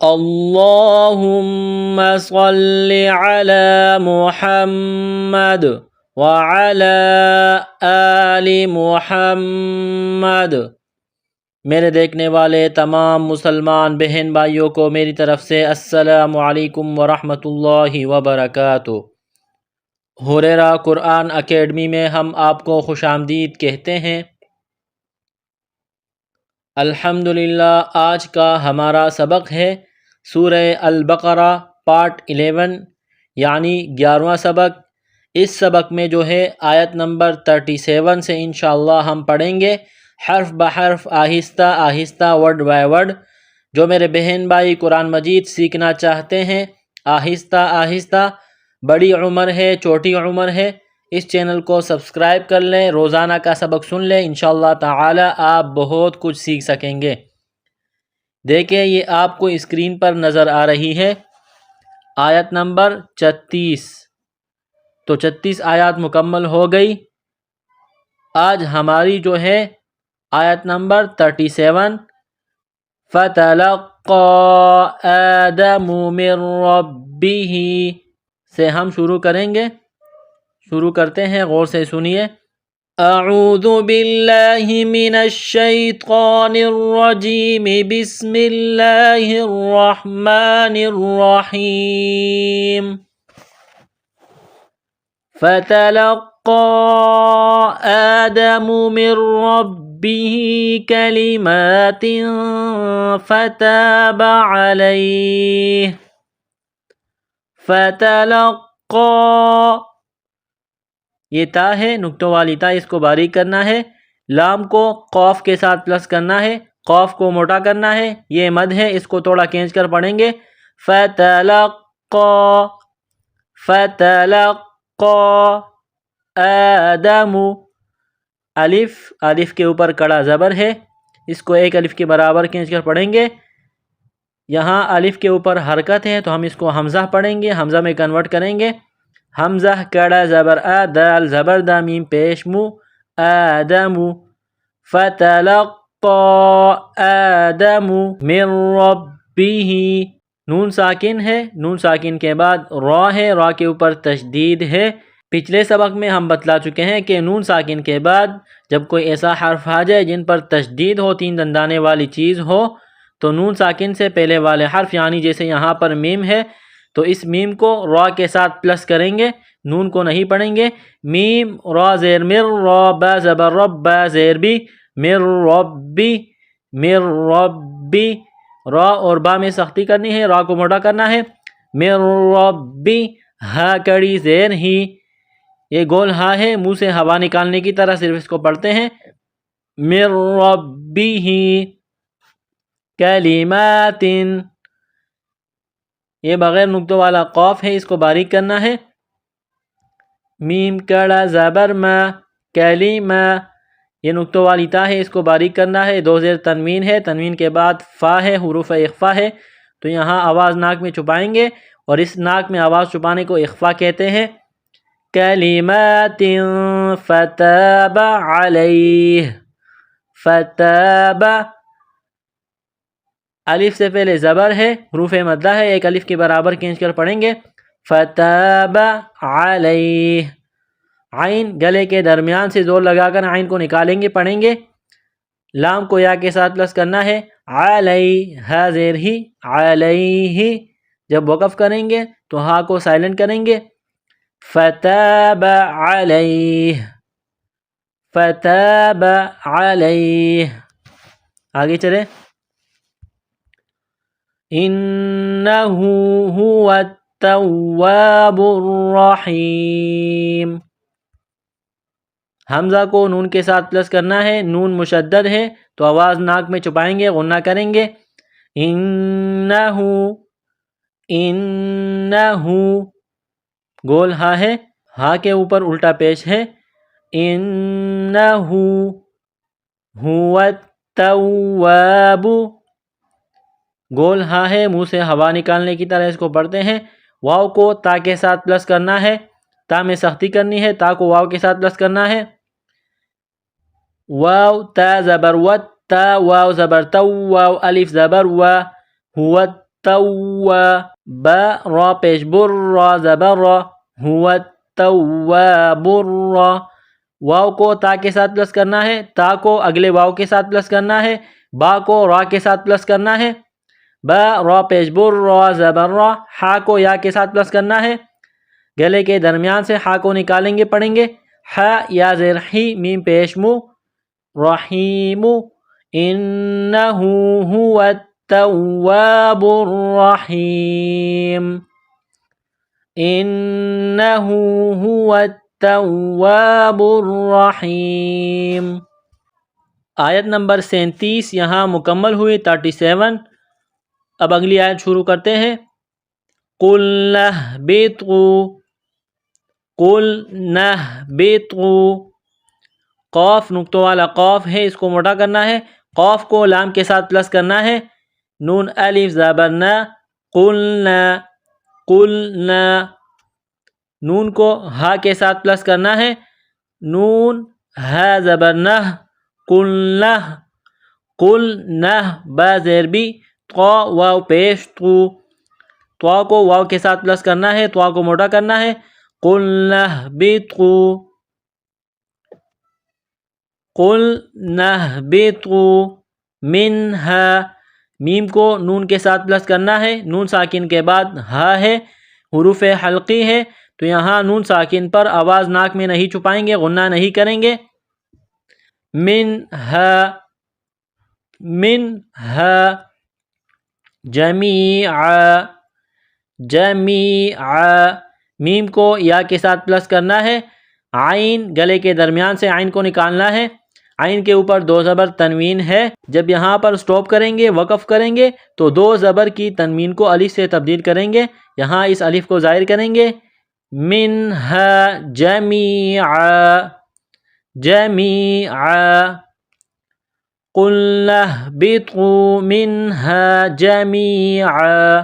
اللہم صلی علی محمد وعلی آل محمد۔ میرے دیکھنے والے تمام مسلمان بہن بھائیوں کو میری طرف سے السلام علیکم ورحمۃ اللہ وبرکاتہ۔ ہریرہ قرآن اکیڈمی میں ہم آپ کو خوش آمدید کہتے ہیں۔ الحمدللہ آج کا ہمارا سبق ہے سورہ البقرہ پارٹ 11 یعنی 11واں سبق۔ اس سبق میں جو ہے آیت نمبر 37 سے انشاءاللہ ہم پڑھیں گے حرف بحرف، آہستہ آہستہ، ورڈ بائی ورڈ۔ جو میرے بہن بھائی قرآن مجید سیکھنا چاہتے ہیں آہستہ آہستہ، بڑی عمر ہے چھوٹی عمر ہے، اس چینل کو سبسکرائب کر لیں، روزانہ کا سبق سن لیں، انشاءاللہ تعالی آپ بہت کچھ سیکھ سکیں گے۔ دیکھیں یہ آپ کو اسکرین پر نظر آ رہی ہے آیت نمبر 36۔ تو 36 آیات مکمل ہو گئی۔ آج ہماری جو ہے آیت نمبر 37 فَتَلَقَّى آدَمُ مِن رَبِّهِ سے ہم شروع کریں گے۔ شروع کرتے ہیں، غور سے سنیے۔ اعوذ باللہ من الشیطان الرجیم، بسم اللہ الرحمن الرحیم۔ فَتَلَقَّى آدَمُ مِن رَبِّهِ كَلِمَاتٍ فَتَابَ عَلَيْهِ۔ فَتَلَقَّى، یہ تا ہے نقطوں والی تا، اس کو باریک کرنا ہے۔ لام کو قاف کے ساتھ پلس کرنا ہے، قاف کو موٹا کرنا ہے، یہ مد ہے، اس کو تھوڑا کھینچ کر پڑھیں گے۔ فَتَلَقَّى فَتَلَقَّى آدَمُ، الف کے اوپر کڑا زبر ہے، اس کو ایک الف کے برابر کھینچ کر پڑھیں گے۔ یہاں الف کے اوپر حرکت ہے تو ہم اس کو حمزہ پڑھیں گے، حمزہ میں کنورٹ کریں گے۔ حمزہ کڑا زبر آ، دال زبر دا، میم پیش مو، آدم۔ فَتَلَقَّى آدَمُ مِن رَبِّهِ، نون ساکن ہے، نون ساکن کے بعد را ہے، را کے اوپر تشدید ہے۔ پچھلے سبق میں ہم بتلا چکے ہیں کہ نون ساکن کے بعد جب کوئی ایسا حرف آ جائے جن پر تشدید ہو، تین دندانے والی چیز ہو، تو نون ساکن سے پہلے والے حرف، یعنی جیسے یہاں پر میم ہے تو اس میم کو را کے ساتھ پلس کریں گے، نون کو نہیں پڑھیں گے۔ میم را زیر مر، را با زبر رب، با زیر بی، مر ربی، مر ربی۔ را اور با میں سختی کرنی ہے، را کو موٹا کرنا ہے۔ مر ربی، ہا کڑی زیر ہی، یہ گول ہا ہے، منہ سے ہوا نکالنے کی طرح صرف اس کو پڑھتے ہیں۔ مر ربہ کلمات، یہ بغیر نقطوں والا قاف ہے، اس کو باریک کرنا ہے۔ میم کڑا زبر ما، کلمہ، یہ نقطوں والی تا ہے، اس کو باریک کرنا ہے۔ دو زیر تنوین ہے، تنوین کے بعد فا ہے، حروف اخفا ہے، تو یہاں آواز ناک میں چھپائیں گے اور اس ناک میں آواز چھپانے کو اخفا کہتے ہیں۔ کلمات فتاب علیہ، فتاب، الف سے پہلے زبر ہے، حروف مدہ ہے، ایک الف کے برابر کھینچ کر پڑھیں گے۔ فتاب علیہ، عین گلے کے درمیان سے زور لگا کر عین کو نکالیں گے، پڑھیں گے۔ لام کو یا کے ساتھ پلس کرنا ہے۔ علیہ، ہا زیر ہی، علیہ، جب وقف کریں گے تو ہا کو سائلنٹ کریں گے۔ فتاب علیہ، فتاب علیہ، آگے چلیں۔ انہ هو التواب الرحیم، حمزہ کو نون کے ساتھ پلس کرنا ہے، نون مشدد ہے تو آواز ناک میں چھپائیں گے، غنہ کریں گے۔ انہ، انہ، گول ہا ہے، ہا کے اوپر الٹا پیش ہے۔ انہ هو التواب، گول ہا ہے، منہ سے ہوا نکالنے کی طرح اس کو پڑھتے ہیں۔ واو کو تا کے ساتھ پلس کرنا ہے، تا میں سختی کرنی ہے، تا کو واو کے ساتھ پلس کرنا ہے۔ واو تا زبر وت، تا واو زبر تو، واو الف زبر و، هو با را پیش بر را زبر را هو التواب را واو کو تا کے ساتھ پلس کرنا ہے، تا کو اگلے واو کے ساتھ پلس کرنا ہے، با کو را کے ساتھ پلس کرنا ہے، با را پیش بر را زبر را، ہا کو یا کے ساتھ پلس کرنا ہے، گلے کے درمیان سے ہا کو نکالیں گے پڑھیں گے، ہا یا زیر ہی میم پیش مو رحیم انہ هو التواب الرحیم انہ هو التواب الرحیم۔ آیت نمبر 37 یہاں مکمل ہوئی 37۔ اب اگلی آیت شروع کرتے ہیں۔ قُلْ نَهْبِطُوا قاف نقطوں والا قاف ہے، اس کو موٹا کرنا ہے، قاف کو لام کے ساتھ پلس کرنا ہے، نون الف زبر نا، قُلْنَا قُلْنَا، نون کو ہا کے ساتھ پلس کرنا ہے، نون ہا زبر نہ، قُلْنَا قُلْنَا، با زیر بی، طا واو پیش تو، طا کو واو کے ساتھ پلس کرنا ہے، طا کو موٹا کرنا ہے، قُلْنَا اهْبِطُوا قُلْنَا اهْبِطُوا مِنْهَا، میم کو نون کے ساتھ پلس کرنا ہے، نون ساکن کے بعد ہا ہے، حروف حلقی ہے، تو یہاں نون ساکن پر آواز ناک میں نہیں چھپائیں گے، غنہ نہیں کریں گے، منها منها جمیعا جمیعا، میم کو یا کے ساتھ پلس کرنا ہے، عین گلے کے درمیان سے عین کو نکالنا ہے، عین کے اوپر دو زبر تنوین ہے، جب یہاں پر سٹاپ کریں گے وقف کریں گے تو دو زبر کی تنوین کو الف سے تبدیل کریں گے، یہاں اس الف کو ظاہر کریں گے، منها جمیعا جمیعا قُلْنَا اهْبِطُوا مِنْهَا جَمِيعًا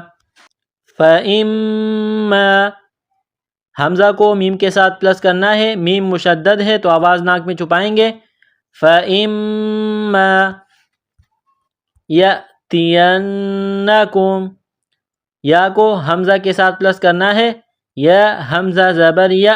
فَإِمَّا، حمزہ کو میم کے ساتھ پلس کرنا ہے، میم مشدد ہے تو آواز ناک میں چھپائیں گے، فَإِمَّا يَأْتِيَنَّكُمْ، یا کو حمزہ کے ساتھ پلس کرنا ہے، یا حمزہ زبر یا،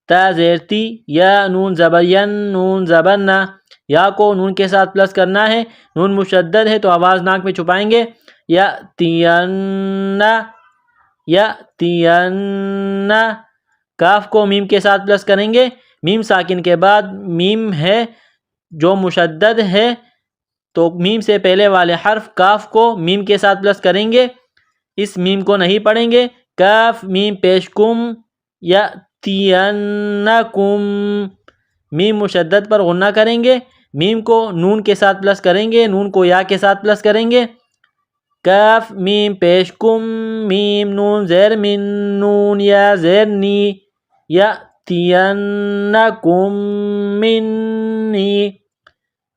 تا زیر تی، یا نون زبر ین، نون زبر نا، یا کو نون کے ساتھ پلس کرنا ہے، نون مشدد ہے تو آواز ناک میں چھپائیں گے، یأتین یأتین، کاف کو میم کے ساتھ پلس کریں گے، میم ساکن کے بعد میم ہے جو مشدد ہے تو میم سے پہلے والے حرف کاف کو میم کے ساتھ پلس کریں گے، اس میم کو نہیں پڑھیں گے، کاف میم پیش کم یأتینکم، میم مشدد پر غنہ کریں گے، میم کو نون کے ساتھ پلس کریں گے، نون کو یا کے ساتھ پلس کریں گے، کاف میم پیش کم، میم نون زیر من، نون یا زیر نی، یأتینکم منی،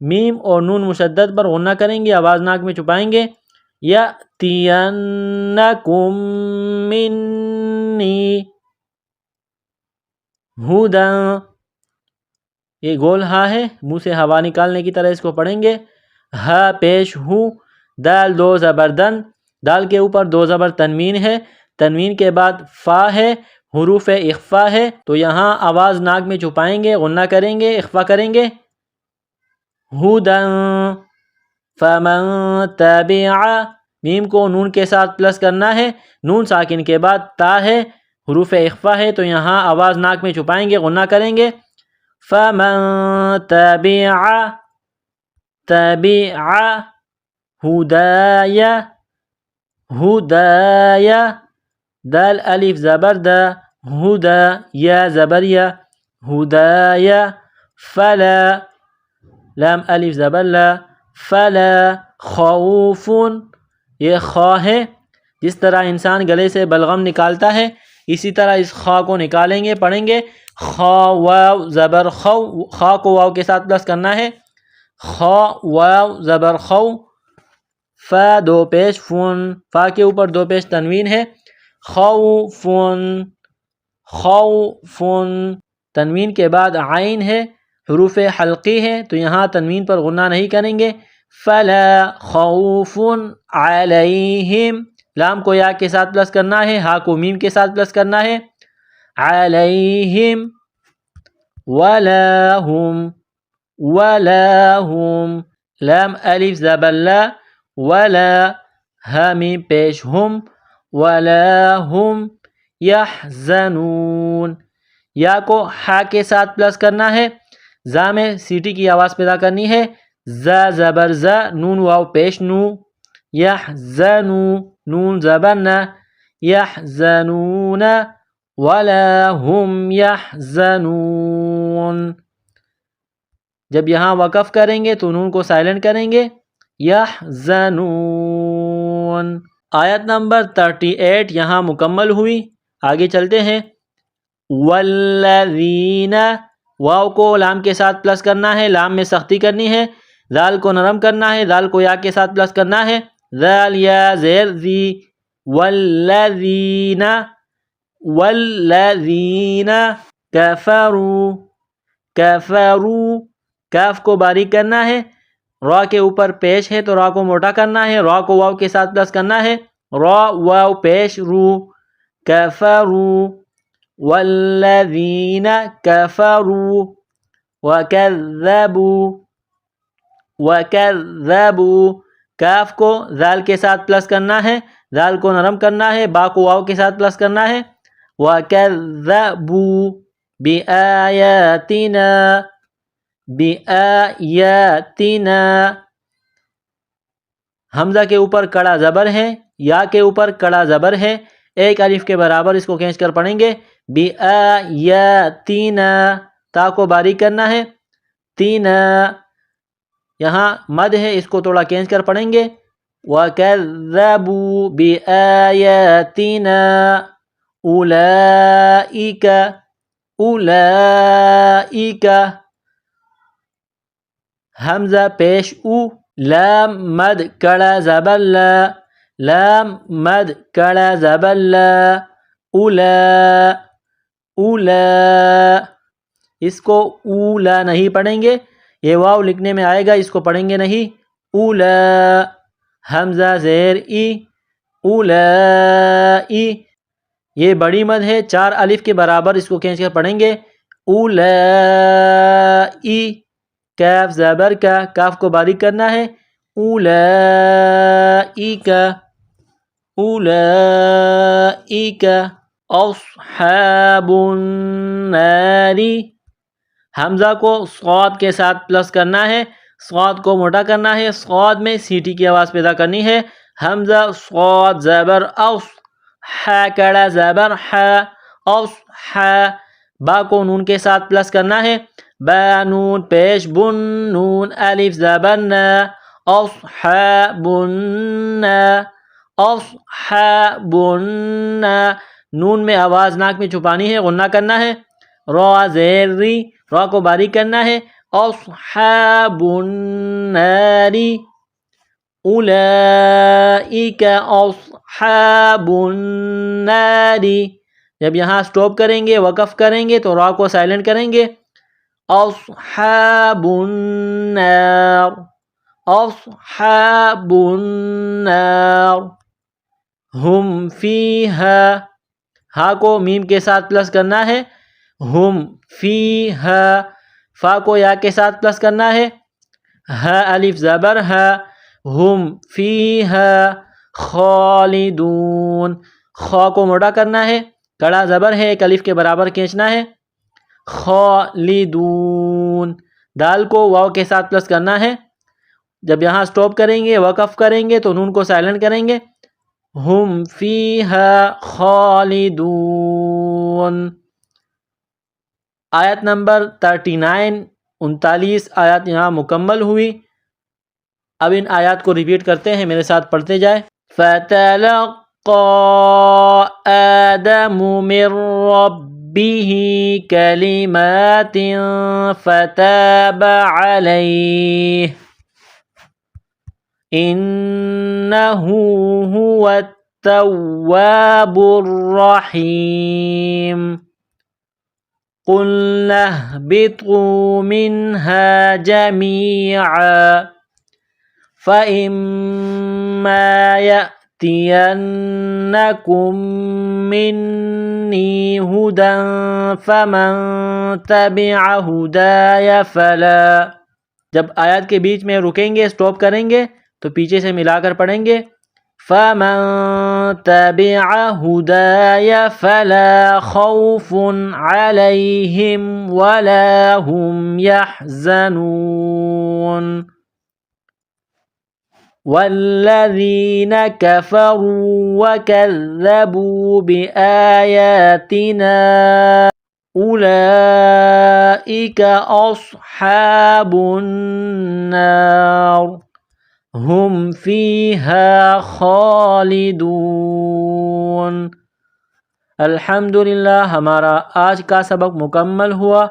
میم اور نون مشدد پر غنہ کریں گے، آواز ناک میں چھپائیں گے، یأتینکم منی ہدی، یہ گول ہا ہے، منہ سے ہوا نکالنے کی طرح اس کو پڑھیں گے، ہا پیش ہو، دال دو زبر دن، دال کے اوپر دو زبر تنوین ہے، تنوین کے بعد فا ہے، حروف اخفا ہے، تو یہاں آواز ناک میں چھپائیں گے، غنہ کریں گے، اخفا کریں گے، ہدی فمن تبع، میم کو نون کے ساتھ پلس کرنا ہے، نون ساکن کے بعد تا ہے، حروف اخفا ہے تو یہاں آواز ناک میں چھپائیں گے، غنہ کریں گے، فمن تبع تبع ہدای ہدای، دال الف زبر دا، ہدا یا زبر یا، ہدای، فلا لام الف زبر لا، فلا خوف، یہ خا ہے، جس طرح انسان گلے سے بلغم نکالتا ہے اسی طرح اس خا کو نکالیں گے، پڑھیں گے، خا واو زبر خو، خا کو واو کے ساتھ پلس کرنا ہے، خا واو زبر خو، فا دو پیش فن، فا کے اوپر دو پیش تنوین ہے، خوفن خوفن، تنوین کے بعد عین ہے، حروف حلقی ہے تو یہاں تنوین پر غنہ نہیں کریں گے، فلا خوف علیہم، لام کو یا کے ساتھ پلس کرنا ہے، ہا کو میم کے ساتھ پلس کرنا ہے. علیہم ولا ہم ولا ہم، لام الف زبر لا، ولا ہا میم پیش ہم، ولا ہم یحزنون. یا کو ہا کے ساتھ پلس کرنا ہے، زا میں سیٹی کی آواز پیدا کرنی ہے، زا زبر زا، نون واو پیش نو، یحزنو نون زبر نا، یحزنون ولا هم یحزنون. جب یہاں وقف کریں گے تو نون کو سائلنٹ کریں گے، یحزنون. آیت نمبر 38 یہاں مکمل ہوئی. آگے چلتے ہیں. والذین، واو کو لام کے ساتھ پلس کرنا ہے، لام میں سختی کرنی ہے، ذال کو نرم کرنا ہے، ذال کو یا کے ساتھ پلس کرنا ہے، ذال یا زیر زی. والذین والذین کفروا کفروا، کاف کو باریک کرنا ہے، را کے اوپر پیش ہے تو را کو موٹا کرنا ہے، را کو واو کے ساتھ پلس کرنا ہے، را واو پیش رو، کفروا والذین کفروا وکذبوا وکذبوا. کاف کو ذال کے ساتھ پلس کرنا ہے، ذال کو نرم کرنا ہے، با کو واو کے ساتھ پلس کرنا ہے، وکذبوا بآیاتنا بآیاتنا. حمزہ کے اوپر کڑا زبر ہے، یا کے اوپر کڑا زبر ہے، ایک الف کے برابر اس کو کھینچ کر پڑھیں گے. بآیاتنا، تا کو باریک کرنا ہے، تینا یہاں مد ہے، اس کو تھوڑا کھینچ کر پڑھیں گے. وَكَذَّبُوا بِآيَاتِنَا أُولَئِكَ أُولَئِكَ. حمزہ پیش او، لام مد کڑا زبر لا، لام مد کڑا زبر لا، اولا اولا. اس کو اولا نہیں پڑھیں گے، یہ واو لکھنے میں آئے گا، اس کو پڑھیں گے نہیں. اولا حمزہ زیر ای، اولائی. یہ بڑی مد ہے، 4 الف کے برابر اس کو کھینچ کر پڑھیں گے. اولائی، کاف زبر کا، کاف کو باریک کرنا ہے، اولئک اولئک. اصحاب النار، حمزہ کو صاد کے ساتھ پلس کرنا ہے، صاد کو موٹا کرنا ہے، صاد میں سیٹی کی آواز پیدا کرنی ہے. حمزہ صاد زبر اوس، ہا کڑا زبر ہا، اوس ہا. با کو نون کے ساتھ پلس کرنا ہے، با نون پیش بن، نون الف زبر نا، اصحاب النا اصحاب النا. نون میں آواز ناک میں چھپانی ہے، غنہ کرنا ہے. را زیر ری، را کو باریک کرنا ہے، اصحاب النار اولئک اصحاب النار. جب یہاں سٹاپ کریں گے، وقف کریں گے تو را کو سائلنٹ کریں گے. اصحاب النار اصحاب النار ہم فیہا، ہا کو میم کے ساتھ پلس کرنا ہے، ہم فیہا. فا کو یا کے ساتھ پلس کرنا ہے، ہا الف زبر ہا، ہم فیہا خالدون. خا کو موٹا کرنا ہے، کڑا زبر ہے، ایک الف کے برابر کھینچنا ہے، خالدون. دال کو واو کے ساتھ پلس کرنا ہے. جب یہاں سٹاپ کریں گے، وقف کریں گے تو نون کو سائلنٹ کریں گے. ہم فیہا خالدون. آیت نمبر 39 آیات یہاں مکمل ہوئی. اب ان آیات کو ریپیٹ کرتے ہیں، میرے ساتھ پڑھتے جائے. فَتَلَقَّى آدَمُ مِن رَّبِّهِ كَلِمَاتٍ فَتَابَ عَلَيْهِ إِنَّهُ هُوَ التَّوَّابُ الرَّحِيمُ. قُلْنَا اهْبِطُوا مِنْهَا جَمِيعًا فَإِمَّا يَأْتِيَنَّكُم يَأْتِيَنَّكُم مِّنِّي هُدًى فَمَن تَبِعَ هُدَايَ فَلَا۔ جب آیات کے بیچ میں رکیں گے، سٹاپ کریں گے تو پیچھے سے ملا کر پڑھیں گے فَمَن تَبِعَ هُدَايَ فَلَا خَوْفٌ عَلَيْهِمْ وَلَا هُمْ يَحْزَنُونَ وَالَّذِينَ كَفَرُوا وَكَذَّبُوا بِآيَاتِنَا أُولَئِكَ أَصْحَابُ النَّارِ هُمْ فِيهَا خَالِدُونَ۔ الحمدللہ ہمارا آج کا سبق مکمل ہوا۔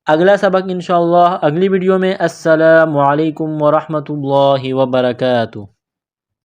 اگلا سبق انشاءاللہ اگلی ویڈیو میں۔ السلام علیکم ورحمۃ اللہ وبرکاتہ۔